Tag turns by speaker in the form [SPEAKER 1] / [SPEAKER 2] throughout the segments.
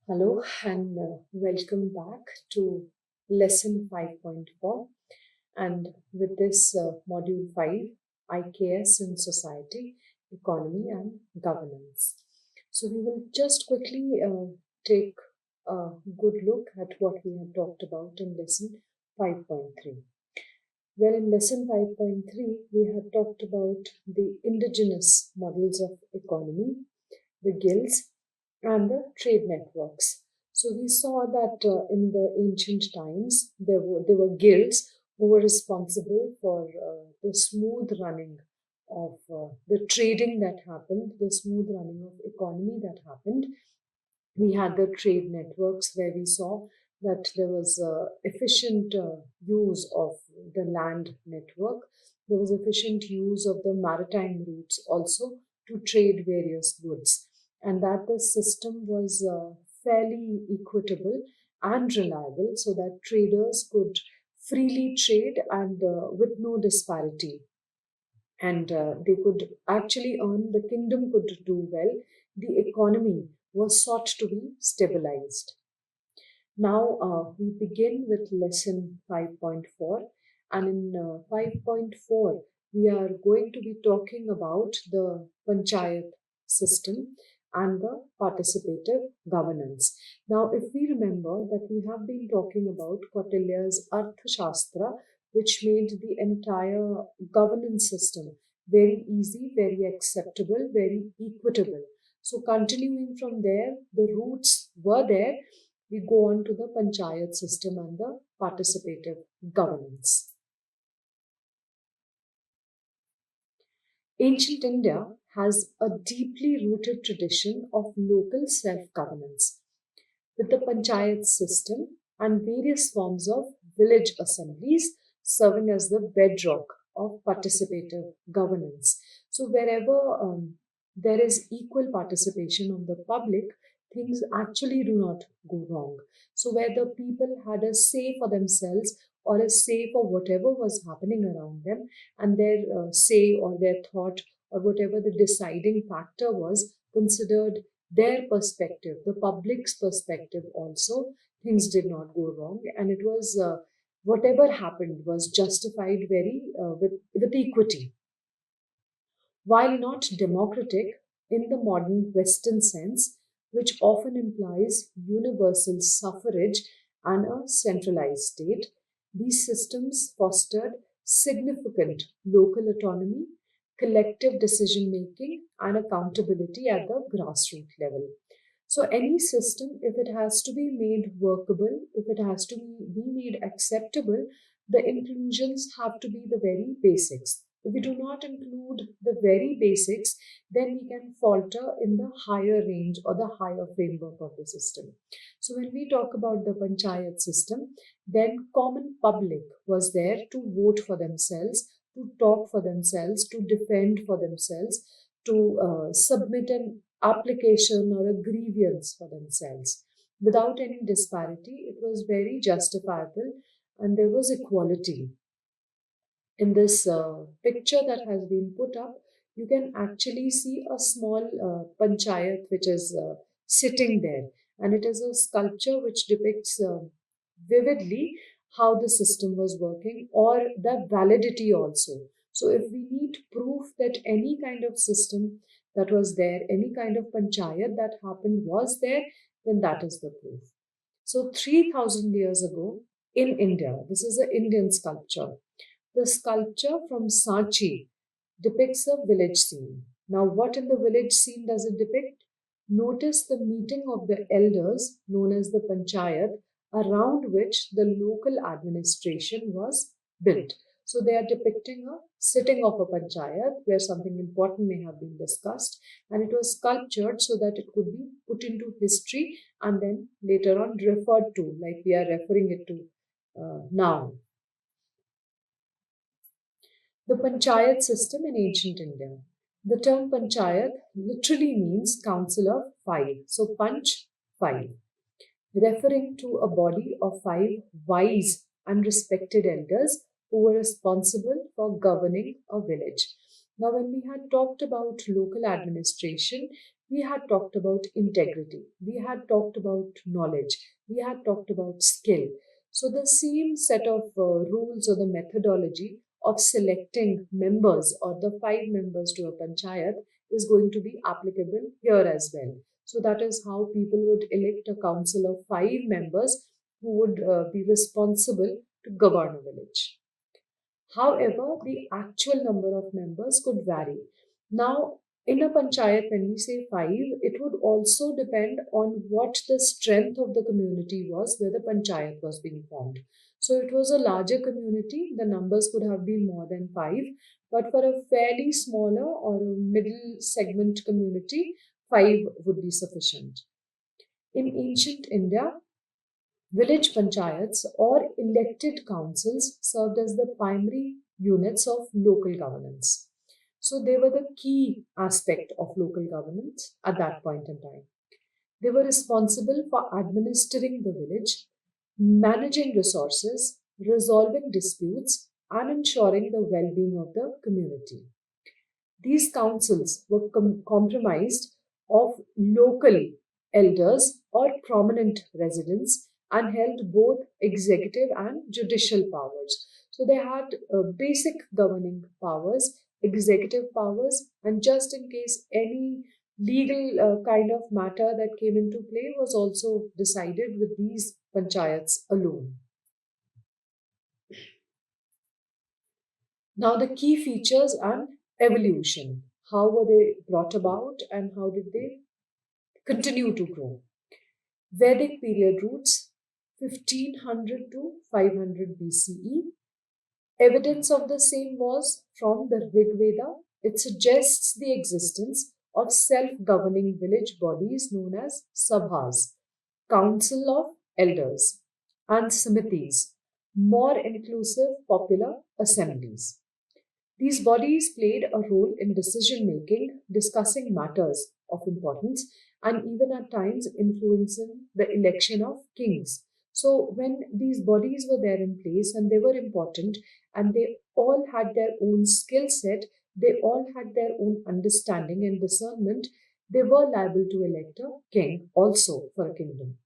[SPEAKER 1] Hello and welcome back to lesson 5.4 and with this module 5 IKS in society, economy and governance. So we will just quickly take a good look at what we have talked about in lesson 5.3. Well, in lesson 5.3 we have talked about the indigenous models of economy, the guilds, and the trade networks. So we saw that in the ancient times there were guilds who were responsible for the smooth running of the trading that happened, the smooth running of economy that happened. We had the trade networks where we saw that there was efficient use of the land network. There was efficient use of the maritime routes also to trade various goods, and that the system was fairly equitable and reliable so that traders could freely trade and with no disparity, and they could actually earn, the kingdom could do well, the economy was sought to be stabilized. Now we begin with lesson 5.4, and in 5.4 we are going to be talking about the Panchayat system and the participative governance. Now, if we remember that we have been talking about Kautilya's Arthashastra, which made the entire governance system very easy, very acceptable, very equitable. So, continuing from there, the roots were there. We go on to the Panchayat system and the participative governance. Ancient India has a deeply rooted tradition of local self-governance, with the Panchayat system and various forms of village assemblies serving as the bedrock of participative governance. So wherever there is equal participation of the public, things actually do not go wrong. So where the people had a say for themselves or a say for whatever was happening around them, and their say or their thought or whatever the deciding factor was considered their perspective, the public's perspective also, things did not go wrong, and it was whatever happened was justified with equity. While not democratic in the modern Western sense, which often implies universal suffrage and a centralized state, these systems fostered significant local autonomy, collective decision making, and accountability at the grassroots level. So, any system, if it has to be made workable, if it has to be made acceptable, the inclusions have to be the very basics. If we do not include the very basics, then we can falter in the higher range or the higher framework of the system. So when we talk about the Panchayat system, then common public was there to vote for themselves, to talk for themselves, to defend for themselves, to submit an application or a grievance for themselves. Without any disparity, it was very justifiable and there was equality. In this picture that has been put up, you can actually see a small panchayat which is sitting there, and it is a sculpture which depicts vividly how the system was working or the validity also. So, if we need proof that any kind of system that was there, any kind of panchayat that happened was there, then that is the proof. So, 3000 years ago in India, this is an Indian sculpture. The sculpture from Sanchi depicts a village scene. Now, what in the village scene does it depict? Notice the meeting of the elders, known as the Panchayat, around which the local administration was built. So, they are depicting a sitting of a Panchayat where something important may have been discussed, and it was sculptured so that it could be put into history and then later on referred to, like we are referring it to now. The Panchayat system in ancient India. The term Panchayat literally means council of five. So, Panch, five, referring to a body of five wise and respected elders who were responsible for governing a village. Now, when we had talked about local administration, we had talked about integrity, we had talked about knowledge, we had talked about skill. So the same set of rules or the methodology of selecting members or the five members to a panchayat is going to be applicable here as well. So that is how people would elect a council of five members who would be responsible to govern a village. However, the actual number of members could vary. Now, in a panchayat, when we say five, it would also depend on what the strength of the community was where the panchayat was being formed. So, it was a larger community, the numbers could have been more than five, but for a fairly smaller or a middle segment community, five would be sufficient. In ancient India, village panchayats or elected councils served as the primary units of local governance. So they were the key aspect of local governance at that point in time. They were responsible for administering the village, managing resources, resolving disputes, and ensuring the well being of the community. These councils were comprised of local elders or prominent residents and held both executive and judicial powers. So they had basic governing powers, executive powers, and just in case any legal kind of matter that came into play was also decided with these panchayats alone. Now, the key features and evolution. How were they brought about and how did they continue to grow? Vedic period roots 1500 to 500 BCE. Evidence of the same was from the Rig Veda. It suggests the existence of self governing village bodies known as sabhas, council of elders, and samitis, more inclusive popular assemblies. These bodies played a role in decision making, discussing matters of importance, and even at times influencing the election of kings. So, when these bodies were there in place and they were important and they all had their own skill set, they all had their own understanding and discernment, they were liable to elect a king also for a kingdom.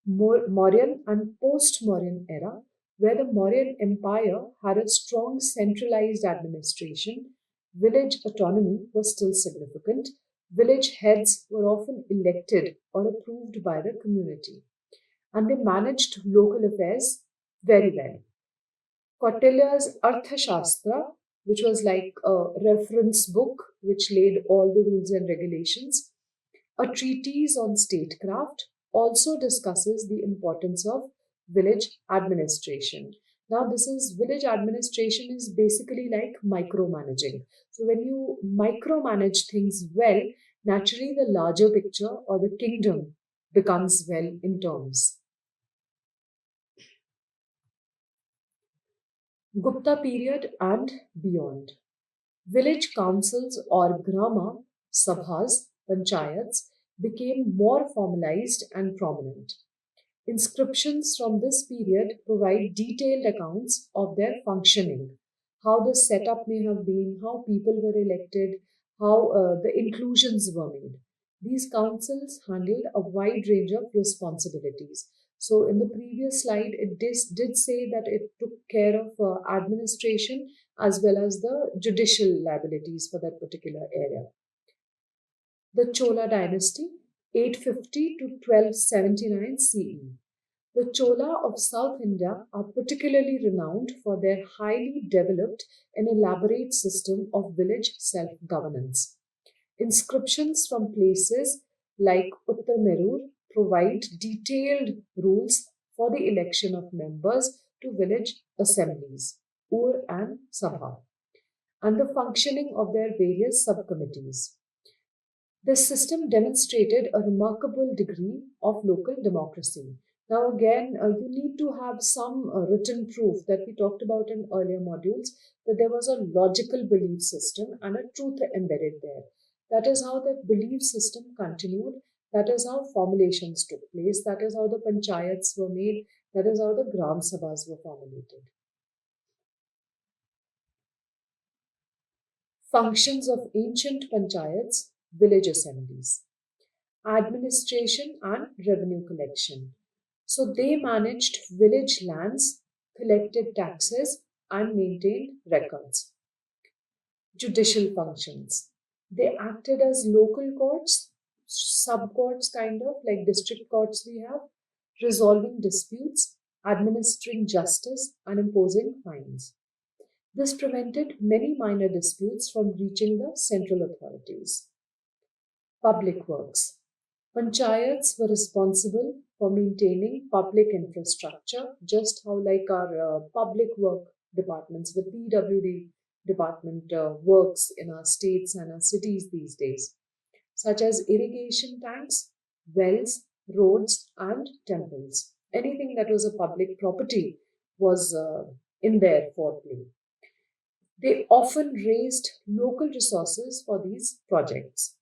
[SPEAKER 1] Mauryan and post-Mauryan era, where the Mauryan Empire had a strong centralized administration, village autonomy was still significant. Village heads were often elected or approved by the community, and they managed local affairs very well. Kautilya's Arthashastra, which was like a reference book which laid all the rules and regulations, a treatise on statecraft also discusses the importance of village administration. Now, this is village administration is basically like micromanaging. So, when you micromanage things well, naturally the larger picture or the kingdom becomes well in terms. Gupta period and beyond. Village councils or grama sabhas, panchayats, became more formalized and prominent. Inscriptions from this period provide detailed accounts of their functioning, how the setup may have been, how people were elected, how the inclusions were made. These councils handled a wide range of responsibilities. So, in the previous slide, it did say that it took care of administration as well as the judicial liabilities for that particular area. The Chola dynasty, 850 to 1279 CE. The Chola of South India are particularly renowned for their highly developed and elaborate system of village self governance. Inscriptions from places like Uttar Merur provide detailed rules for the election of members to village assemblies, Ur and Sabha, and the functioning of their various subcommittees. This system demonstrated a remarkable degree of local democracy. Now, again, you need to have some written proof that we talked about in earlier modules that there was a logical belief system and a truth embedded there. That is how that belief system continued. That is how formulations took place. That is how the panchayats were made. That is how the gram sabhas were formulated. Functions of ancient panchayats village assemblies. Administration and revenue collection. So they managed village lands, collected taxes, and maintained records. Judicial functions. They acted as local courts, sub courts, kind of like district courts we have, resolving disputes, administering justice, and imposing fines. This prevented many minor disputes from reaching the central authorities. Public works. Panchayats were responsible for maintaining public infrastructure, just how like our public work departments, the PWD department works in our states and our cities these days, such as irrigation tanks, wells, roads, and temples. Anything that was a public property was in their foreplay. They often raised local resources for these projects.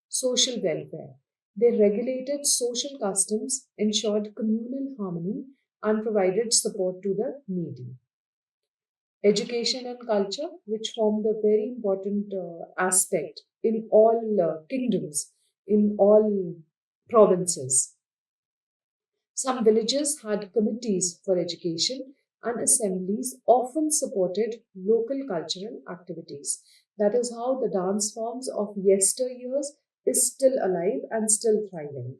[SPEAKER 1] Social welfare. They regulated social customs, ensured communal harmony, and provided support to the needy. Education and culture, which formed a very important aspect in all kingdoms, in all provinces. Some villages had committees for education, and assemblies often supported local cultural activities. That is how the dance forms of yesteryears is still alive and still thriving.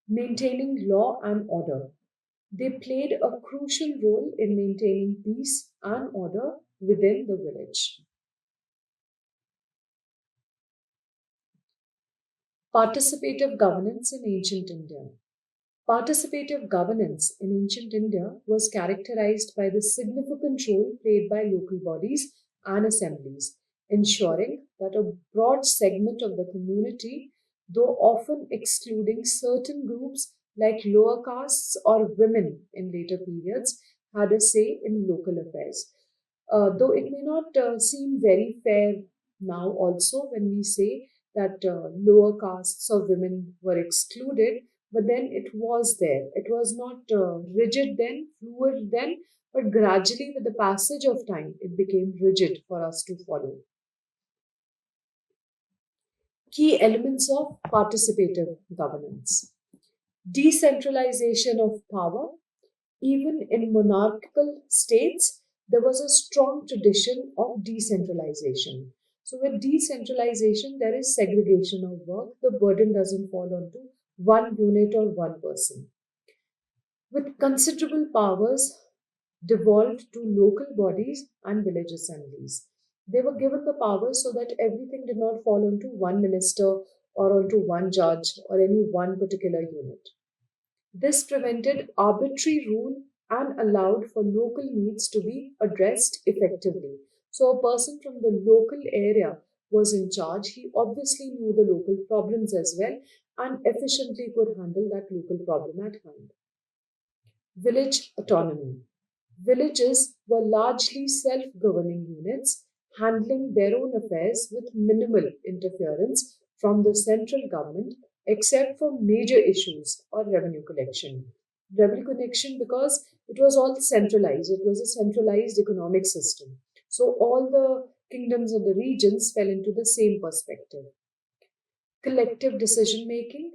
[SPEAKER 1] Maintaining law and order. They played a crucial role in maintaining peace and order within the village. Participative governance in ancient India. Participative governance in ancient India was characterized by the significant role played by local bodies and assemblies, ensuring that a broad segment of the community, though often excluding certain groups like lower castes or women in later periods, had a say in local affairs. Though it may not seem very fair now, also, when we say that lower castes or women were excluded, but then it was there. It was not rigid then, fluid then, but gradually, with the passage of time, it became rigid for us to follow. Key elements of participative governance. Decentralization of power. Even in monarchical states, there was a strong tradition of decentralization. So, with decentralization, there is segregation of work. The burden doesn't fall onto one unit or one person. With considerable powers devolved to local bodies and village assemblies. They were given the powers so that everything did not fall onto one minister or onto one judge or any one particular unit. This prevented arbitrary rule and allowed for local needs to be addressed effectively. So, a person from the local area was in charge. He obviously knew the local problems as well and efficiently could handle that local problem at hand. Village autonomy. Villages were largely self governing units, handling their own affairs with minimal interference from the central government, except for major issues or revenue collection. Revenue collection because it was all centralized, it was a centralized economic system. So all the kingdoms of the regions fell into the same perspective. Collective decision making.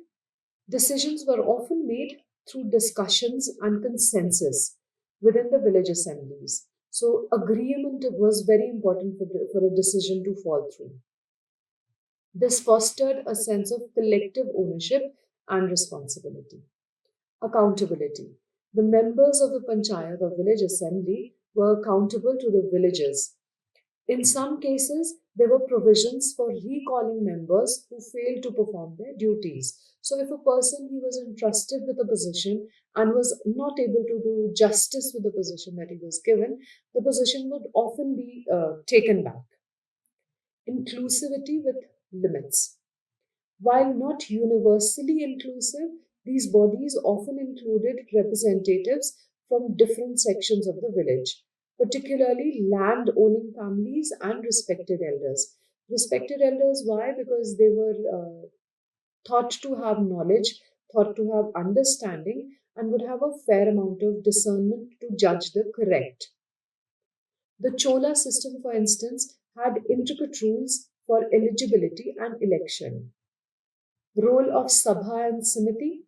[SPEAKER 1] Decisions were often made through discussions and consensus within the village assemblies. So, agreement was very important for a decision to fall through. This fostered a sense of collective ownership and responsibility. Accountability. The members of the Panchayat or village assembly were accountable to the villagers. In some cases, there were provisions for recalling members who failed to perform their duties. So, if a person he was entrusted with a position and was not able to do justice with the position that he was given, the position would often be taken back. Inclusivity with limits. While not universally inclusive, these bodies often included representatives from different sections of the village, particularly land owning families and respected elders. Respected elders, why? Because they were thought to have knowledge, thought to have understanding, and would have a fair amount of discernment to judge the correct. The Chola system, for instance, had intricate rules for eligibility and election. Role of Sabha and Samiti.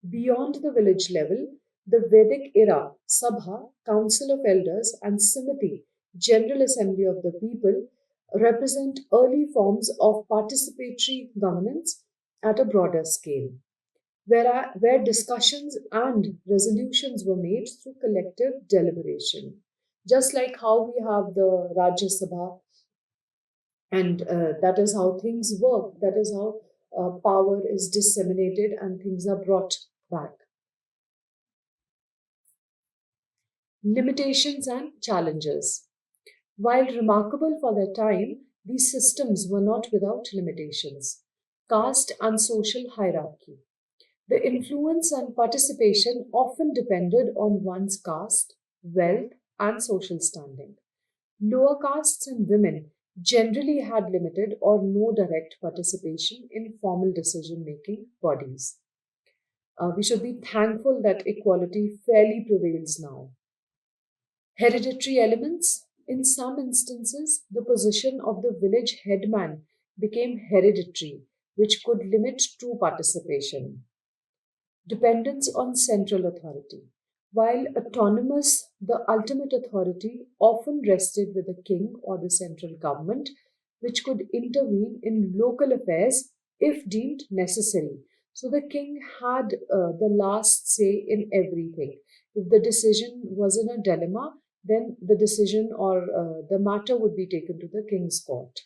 [SPEAKER 1] Beyond the village level, the Vedic era Sabha, Council of Elders, and Samiti, General Assembly of the People, represent early forms of participatory governance at a broader scale, where discussions and resolutions were made through collective deliberation. Just like how we have the Rajya Sabha, and that is how things work, that is how power is disseminated and things are brought back. Limitations and challenges. While remarkable for their time, these systems were not without limitations. Caste and social hierarchy. The influence and participation often depended on one's caste, wealth, and social standing. Lower castes and women generally had limited or no direct participation in formal decision making bodies. We should be thankful that equality fairly prevails now. Hereditary elements. In some instances, the position of the village headman became hereditary, which could limit true participation. Dependence on central authority. While autonomous, the ultimate authority often rested with the king or the central government, which could intervene in local affairs if deemed necessary. So the king had the last say in everything. If the decision was in a dilemma, then the decision or the matter would be taken to the king's court.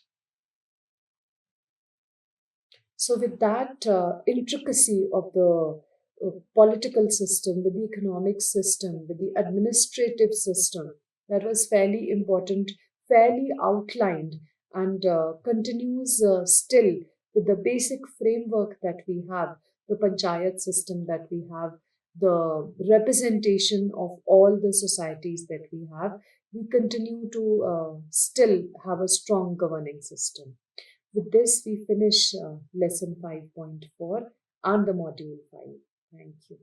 [SPEAKER 1] So, with that intricacy of the political system, with the economic system, with the administrative system, that was fairly important, fairly outlined, and continues still with the basic framework that we have, the Panchayat system that we have, the representation of all the societies that we have. We continue to still have a strong governing system. With this, we finish lesson 5.4 and the module 5. Thank you.